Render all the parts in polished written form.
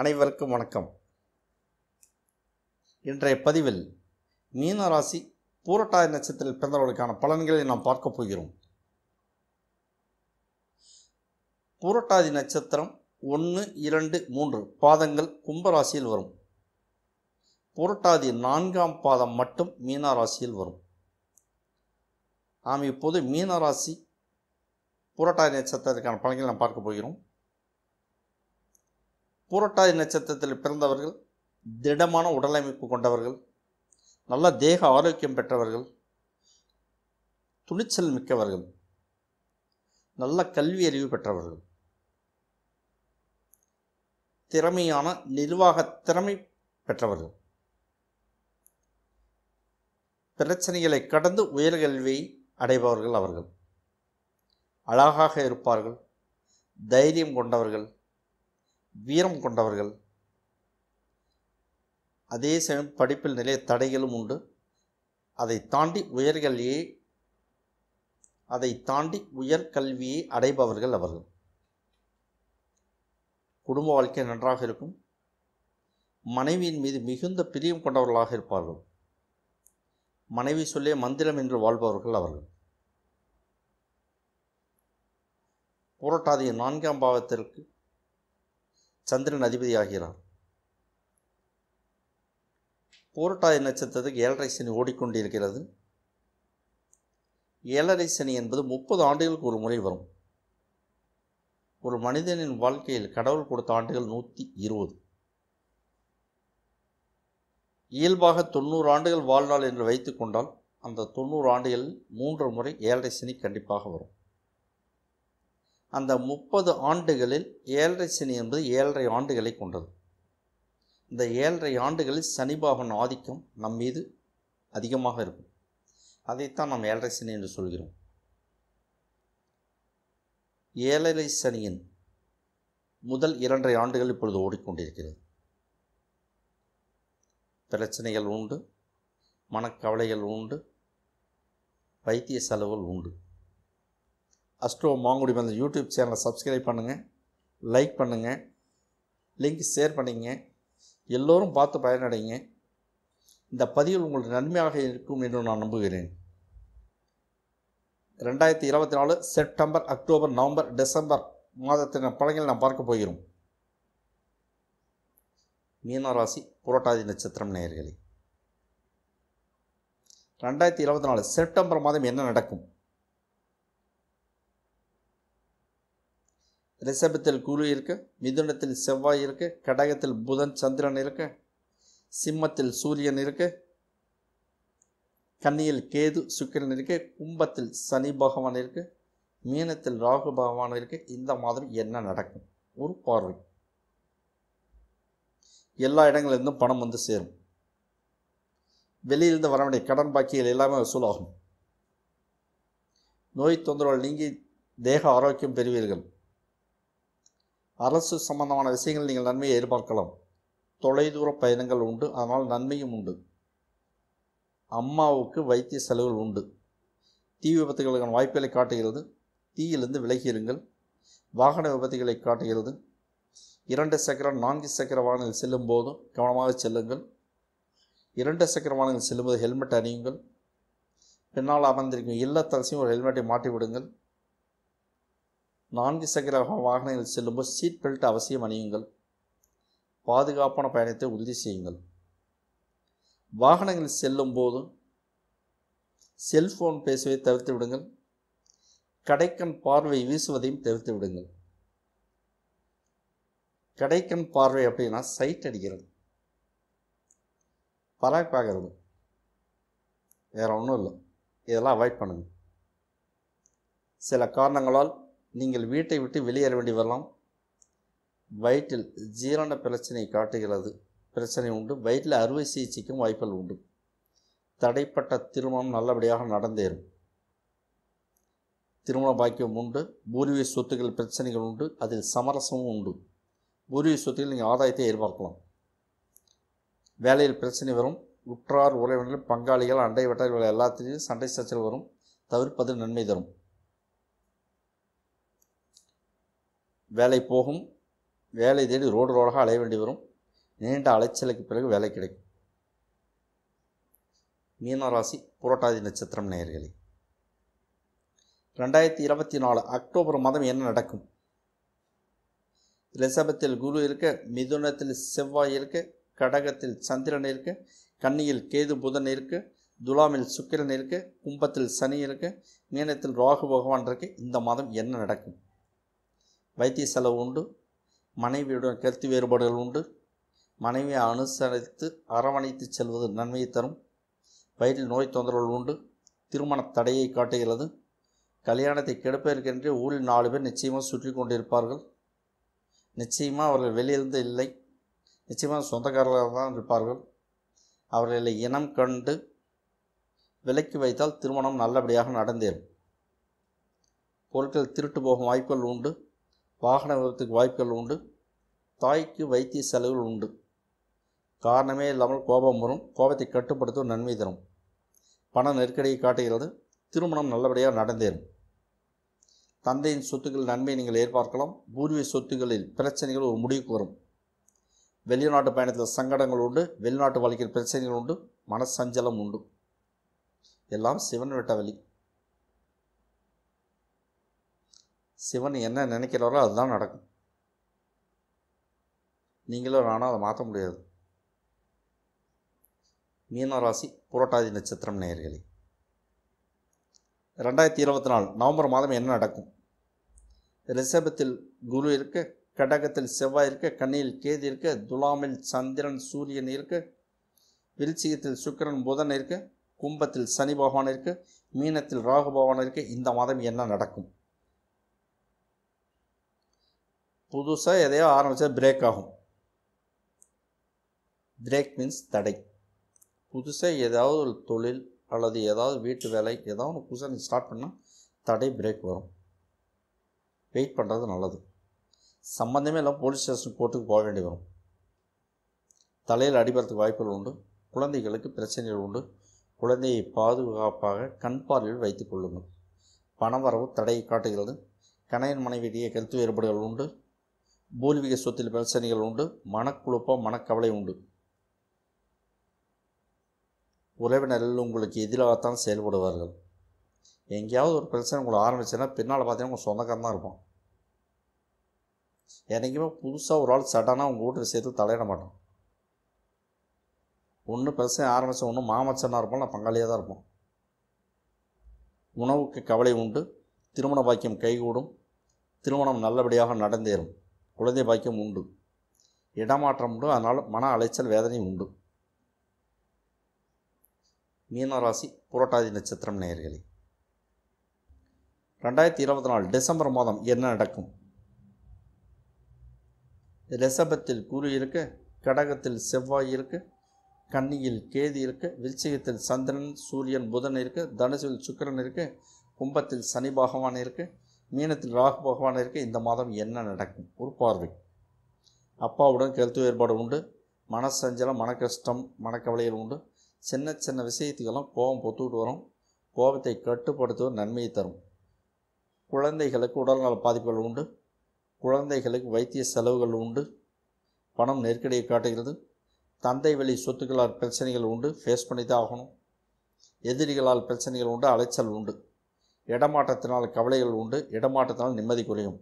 அனைவருக்கும் வணக்கம். இன்றைய பதிவில் மீன ராசி பூரட்டாதி நட்சத்திரத்தில் பிறந்தவர்களுக்கான பலன்களை நாம் பார்க்க போகிறோம். பூரட்டாதி நட்சத்திரம் 1, 2, 3 பாதங்கள் கும்பராசியில் வரும். பூரட்டாதி 4ஆம் பாதம் மட்டும் மீன ராசியில் வரும். நாம் இப்போது மீன ராசி பூரட்டாதி நட்சத்திரத்திற்கான பலன்களை நாம் பார்க்க போகிறோம். பூரட்டாதி நட்சத்திரத்தில் பிறந்தவர்கள் திடமான உடலமைப்பு கொண்டவர்கள், நல்ல தேக ஆரோக்கியம் பெற்றவர்கள், துணிச்சல் மிக்கவர்கள், நல்ல கல்வி அறிவு பெற்றவர்கள், திறமையான நிர்வாக திறமை பெற்றவர்கள், பிரச்சனைகளை கடந்து உயர்கல்வியை அடைபவர்கள். அவர்கள் அழகாக இருப்பார்கள், தைரியம் கொண்டவர்கள், வீரம் கொண்டவர்கள். அதே சமயம் படிப்பில் நிறைய தடைகளும் உண்டு. அதை தாண்டி உயர்கல்வியை அடைபவர்கள் அவர்கள். குடும்ப வாழ்க்கை நன்றாக இருக்கும். மனைவியின் மீது மிகுந்த பிரியம் கொண்டவர்களாக இருப்பார்கள். மனைவி சொல்லே மந்திரம் என்று வாழ்பவர்கள் அவர்கள். பூரட்டாதி 4ஆம் பாவத்திற்கு சந்திரன் அதிபதியாகிறார். பூரட்டாதி நட்சத்திரத்துக்கு 7.5 சனி ஓடிக்கொண்டிருக்கிறது. 7.5 சனி என்பது 30 ஆண்டுகளுக்கு ஒரு முறை வரும். ஒரு மனிதனின் வாழ்க்கையில் கடவுள் கொடுத்த ஆண்டுகள் 120. இயல்பாக 90 ஆண்டுகள் வாழ்நாள் என்று வைத்து கொண்டால் அந்த 90 ஆண்டுகளில் 3 முறை 7.5 சனி கண்டிப்பாக வரும். அந்த 30 ஆண்டுகளில் 7.5 சனி என்பது 7.5 ஆண்டுகளை கொண்டது. இந்த 7.5 ஆண்டுகளில் சனி பகவான் ஆதிக்கம் நம் மீது அதிகமாக இருக்கும். அதைத்தான் நாம் 7.5 சனி என்று சொல்கிறோம். 7.5 சனியின் முதல் 2.5 ஆண்டுகள் இப்பொழுது ஓடிக்கொண்டிருக்கிறது. பிரச்சனைகள் உண்டு, மனக்கவலைகள் உண்டு, வைத்திய செலவுகள் உண்டு. அஸ்ட்ரோ மாங்குடி அந்த யூடியூப் சேனலை சப்ஸ்கிரைப் பண்ணுங்கள், லைக் பண்ணுங்கள், லிங்க் ஷேர் பண்ணிங்க. எல்லோரும் பார்த்து பயனடைங்க. இந்த பதிவில் உங்களுக்கு நன்மையாக இருக்கும் என்று நான் நம்புகிறேன். 2024 செப்டம்பர், அக்டோபர், நவம்பர், டிசம்பர் மாதத்தின் பலன்களை நாம் பார்க்க போகிறோம். மீனராசி புரட்டாதி நட்சத்திரம் நேயர்களே, 2024 செப்டம்பர் மாதம் என்ன நடக்கும்? ரிஷபத்தில் குரு இருக்க, மிதுனத்தில் செவ்வாய் இருக்க, கடகத்தில் புதன் சந்திரன் இருக்க, சிம்மத்தில் சூரியன் இருக்க, கன்னியில் கேது சுக்கிரன் இருக்க, கும்பத்தில் சனி பகவான் இருக்க, மீனத்தில் ராகு பகவான் இருக்க. இந்த மாதம் என்ன நடக்கும்? ஒரு பார்வை. எல்லா இடங்களிலிருந்தும் பணம் வந்து சேரும். வெளியிலிருந்து வர வேண்டிய கடன் பாக்கிகள் எல்லாமே வசூலாகும். நோய் தொந்தரவுகள் நீங்கி தேக ஆரோக்கியம் பெறுவீர்கள். அரசு சம்பந்தமான விஷயங்கள் நீங்கள் நன்மையை எதிர்பார்க்கலாம். தொலைதூர பயணங்கள் உண்டு, அதனால் நன்மையும் உண்டு. அம்மாவுக்கு வைத்திய செலவுகள் உண்டு. தீ விபத்துகளுக்கான வாய்ப்புகளை காட்டுகிறது. தீயிலிருந்து விலகியிருங்கள். வாகன விபத்துகளை காட்டுகிறது. 2 சக்கர 4 சக்கர வாகனங்கள் செல்லும் போது கவனமாக செல்லுங்கள். 2 சக்கர வாகனங்கள் செல்லும்போது ஹெல்மெட் அணியுங்கள். பின்னால் அமர்ந்திருக்கும் இல்லத்தரசியும் ஒரு ஹெல்மெட்டை மாட்டி விடுங்கள். 4 சக்கர வாகனங்கள் செல்லும்போது சீட் பெல்ட் அவசியம் அணியுங்கள். பாதுகாப்பான பயணத்தை உறுதி செய்யுங்கள். வாகனங்கள் செல்லும் போது செல்போன் பேசுவதை தவிர்த்து விடுங்கள். கடைக்கண் பார்வை வீசுவதையும் தவிர்த்து விடுங்கள். கடைக்கண் பார்வை அப்படின்னா சைட் அடிக்கிறது, பராக்காகிறது, வேற ஒன்றும் இல்லை. இதெல்லாம் அவாய்ட் பண்ணுங்கள். சில காரணங்களால் நீங்கள் வீட்டை விட்டு வெளியேற வேண்டி வரலாம். வயிற்றில் ஜீரண பிரச்சனை காட்டுகிறது, பிரச்சனை உண்டு. வயிற்றில் அறுவை சிகிச்சைக்கும் வாய்ப்புகள் உண்டு. தடைப்பட்ட திருமணம் நல்லபடியாக நடந்தேறும். திருமண பாக்கியம் உண்டு. பூர்வீக சொத்துக்கள் பிரச்சனைகள் உண்டு, அதில் சமரசமும் உண்டு. பூர்வீக சொத்துக்கள் நீங்கள் ஆதாயத்தை எதிர்பார்க்கலாம். வேலையில் பிரச்சனை வரும். உற்றார் உறவினர்கள், பங்காளிகள், அண்டை வட்டார்கள் எல்லாத்திலையும் சண்டை சச்சரவு வரும். தவிர்ப்பது நன்மை தரும். வேலை போகும், வேலை தேடி ரோடு ரோடாக அலைய வேண்டி வரும். நீண்ட அலைச்சலுக்கு பிறகு வேலை கிடைக்கும். மீனராசி புரட்டாதி நட்சத்திரம் நேயர்களே, 2024 அக்டோபர் மாதம் என்ன நடக்கும்? ரிஷபத்தில் குரு இருக்க, மிதுனத்தில் செவ்வாய் இருக்க, கடகத்தில் சந்திரன் இருக்க, கன்னியில் கேது புதன் இருக்க, துலாமில் சுக்கிரன் இருக்க, கும்பத்தில் சனி இருக்க, மீனத்தில் ராகு பகவான் இருக்க. இந்த மாதம் என்ன நடக்கும்? வைத்திய செலவு உண்டு. மனைவியுடன் கருத்து வேறுபாடுகள் உண்டு. மனைவியை அனுசரித்து அரவணைத்து செல்வது நன்மையை தரும். வயிற்றில் நோய் தொந்தரவுகள் உண்டு. திருமண தடையை காட்டுகிறது. கல்யாணத்தை கெடுப்பதற்கென்றே ஊரில் 4 பேர் நிச்சயமாக சுற்றி கொண்டிருப்பார்கள். நிச்சயமாக அவர்கள் வெளியிலிருந்து இல்லை, நிச்சயமாக சொந்தக்காரர்களாக தான் இருப்பார்கள். அவர்களை இனம் கண்டு விலக்கி வைத்தால் திருமணம் நல்லபடியாக நடந்தேறும். பொருட்கள் திருட்டு போகும் வாய்ப்புகள் உண்டு. வாகன விபத்துக்கு வாய்ப்புகள் உண்டு. தாய்க்கு வைத்திய செலவுகள் உண்டு. காரணமே இல்லாமல் கோபம் வரும். கோபத்தை கட்டுப்படுத்தும் நன்மை தரும். பண நெருக்கடியை காட்டுகிறது. திருமணம் நல்லபடியாக நடந்தேறும். தந்தையின் சொத்துக்கள் நன்மை நீங்கள் எதிர்பார்க்கலாம். பூர்வீக சொத்துக்களில் பிரச்சனைகள் ஒரு முடிவுக்கு வரும். வெளிநாட்டு பயணத்தில் சங்கடங்கள் உண்டு. வெளிநாட்டு வாழ்க்கையில் பிரச்சனைகள் உண்டு. மனசஞ்சலம் உண்டு. எல்லாம் சிவன் விட்ட வழி. சிவன் என்ன நினைக்கிறாரோ அதுதான் நடக்கும். நீங்களும் நானும் அதை மாற்ற முடியாது. மீனராசி புரட்டாதி நட்சத்திரம் நேயர்களே, 2024 நவம்பர் மாதம் என்ன நடக்கும்? ரிஷபத்தில் குரு இருக்க, கடகத்தில் செவ்வாய் இருக்க, கன்னியில் கேது இருக்க, துலாமில் சந்திரன் சூரியன் இருக்க, விருச்சிகத்தில் சுக்கிரன் புதன் இருக்க, கும்பத்தில் சனி பகவான் இருக்க, மீனத்தில் ராகு பகவான் இருக்க. இந்த மாதம் என்ன நடக்கும்? புதுசாக எதையோ ஆரம்பித்தா பிரேக் ஆகும். பிரேக் மீன்ஸ் தடை. புதுசாக ஏதாவது ஒரு தொழில் அல்லது ஏதாவது வீட்டு வேலை ஏதாவது ஒன்று புதுசாக நீங்கள் ஸ்டார்ட் பண்ணால் தடை பிரேக் வரும். வெயிட் பண்ணுறது நல்லது. சம்மந்தமே இல்லாமல் போலீஸ் ஸ்டேஷன் கோர்ட்டுக்கு போக வேண்டி வரும். தலையில் அடிபடுறதுக்கு வாய்ப்புகள் உண்டு. குழந்தைகளுக்கு பிரச்சனைகள் உண்டு. குழந்தையை பாதுகாப்பாக கண் பார்வையில் வைத்துக் கொள்ளுங்கள். பணவரவு தடையை காட்டுகிறது. கணவன் மனைவியிடையே கருத்து வேறுபாடுகள் உண்டு. பூர்வீக சொத்தில் பிரச்சனைகள் உண்டு. மனக்குழப்பம் மனக்கவலை உண்டு. உறவினர்கள் உங்களுக்கு எதிராகத்தான் செயல்படுவார்கள். எங்கேயாவது ஒரு பிரச்சனை உங்களை ஆரம்பிச்சுன்னா பின்னால் பார்த்தீங்கன்னா உங்கள் சொந்தக்காரன் தான் இருப்போம். என்றைக்குமே புதுசாக ஒரு ஆள் சடனாக உங்கள் வீட்டு விஷயத்தில் தலையிட மாட்டோம். ஒன்று பிரச்சனை ஆரம்பித்த ஒன்று மாமச்சனாக இருப்போம், நான் பங்காளியாக தான் இருப்போம். உணவுக்கு கவலை உண்டு. திருமண பாக்கியம் கைகூடும். திருமணம் நல்லபடியாக நடந்தேறும். குழந்தை பாக்கியம் உண்டு. இடமாற்றம் உண்டு. அதனால் மன அலைச்சல் வேதனை உண்டு. மீனராசி புரட்டாதி நட்சத்திரம் நேயர்களே, 2024 டிசம்பர் மாதம் என்ன நடக்கும்? ரிஷபத்தில் குரு இருக்க, கடகத்தில் செவ்வாய் இருக்க, கன்னியில் கேது இருக்க, விருச்சிகத்தில் சந்திரன் சூரியன் புதன் இருக்க, தனுசில் சுக்கிரன் இருக்க, கும்பத்தில் சனி பகவான் இருக்க, மீனத்தில் ராகு பகவான் இருக்க. இந்த மாதம் என்ன நடக்கும்? ஒரு பார்வை. அப்பாவுடன் கருத்து வேறுபாடு உண்டு. மனசஞ்சலம், மன கஷ்டம், மனக்கவலைகள் உண்டு. சின்ன சின்ன விஷயத்துக்கெல்லாம் கோபம் பொத்துக்கிட்டு வரும். கோபத்தை கட்டுப்படுத்துவது நன்மையை தரும். குழந்தைகளுக்கு உடல்நல பாதிப்புகள் உண்டு. குழந்தைகளுக்கு வைத்திய செலவுகள் உண்டு. பணம் நெருக்கடியை காட்டுகிறது. தந்தை வழி சொத்துக்களால் பிரச்சனைகள் உண்டு. ஃபேஸ் பண்ணி தான் ஆகணும். எதிரிகளால் பிரச்சனைகள் உண்டு. அலைச்சல் உண்டு. இடமாற்றத்தினால் கவலைகள் உண்டு. இடமாற்றத்தினால் நிம்மதி குறையும்.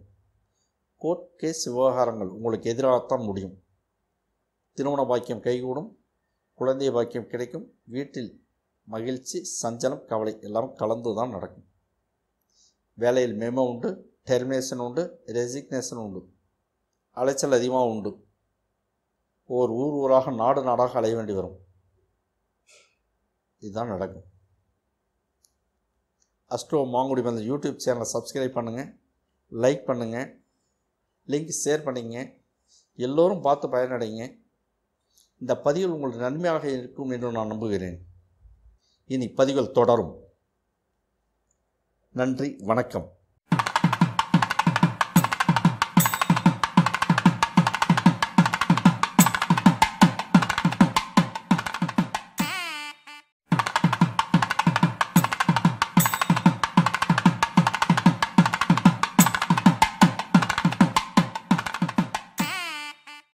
கோர்ட் கேஸ் விவகாரங்கள் உங்களுக்கு எதிராகத்தான் முடியும். திருமண பாக்கியம் கைகூடும். குழந்தை பாக்கியம் கிடைக்கும். வீட்டில் மகிழ்ச்சி, சஞ்சலம், கவலை எல்லாம் கலந்து தான் நடக்கும். வேலையில் மெமோ உண்டு. டெர்மினேஷன் உண்டு. ரெசிக்னேஷன் உண்டு. அலைச்சல் அதிகமாக உண்டு. ஊர் ஊராக நாடு நாடாக அலைய வேண்டி வரும். இதுதான் நடக்கும். அஸ்ட்ரோ மாங்குடி அந்த யூடியூப் சேனலை சப்ஸ்கிரைப் பண்ணுங்கள், லைக் பண்ணுங்கள், லிங்க் ஷேர் பண்ணிங்க. எல்லோரும் பார்த்து பயனடைங்க. இந்த பதிவுகள் உங்களுக்கு நன்மையாக இருக்கும் என்று நான் நம்புகிறேன். இனி பதிவுகள் தொடரும். நன்றி, வணக்கம்.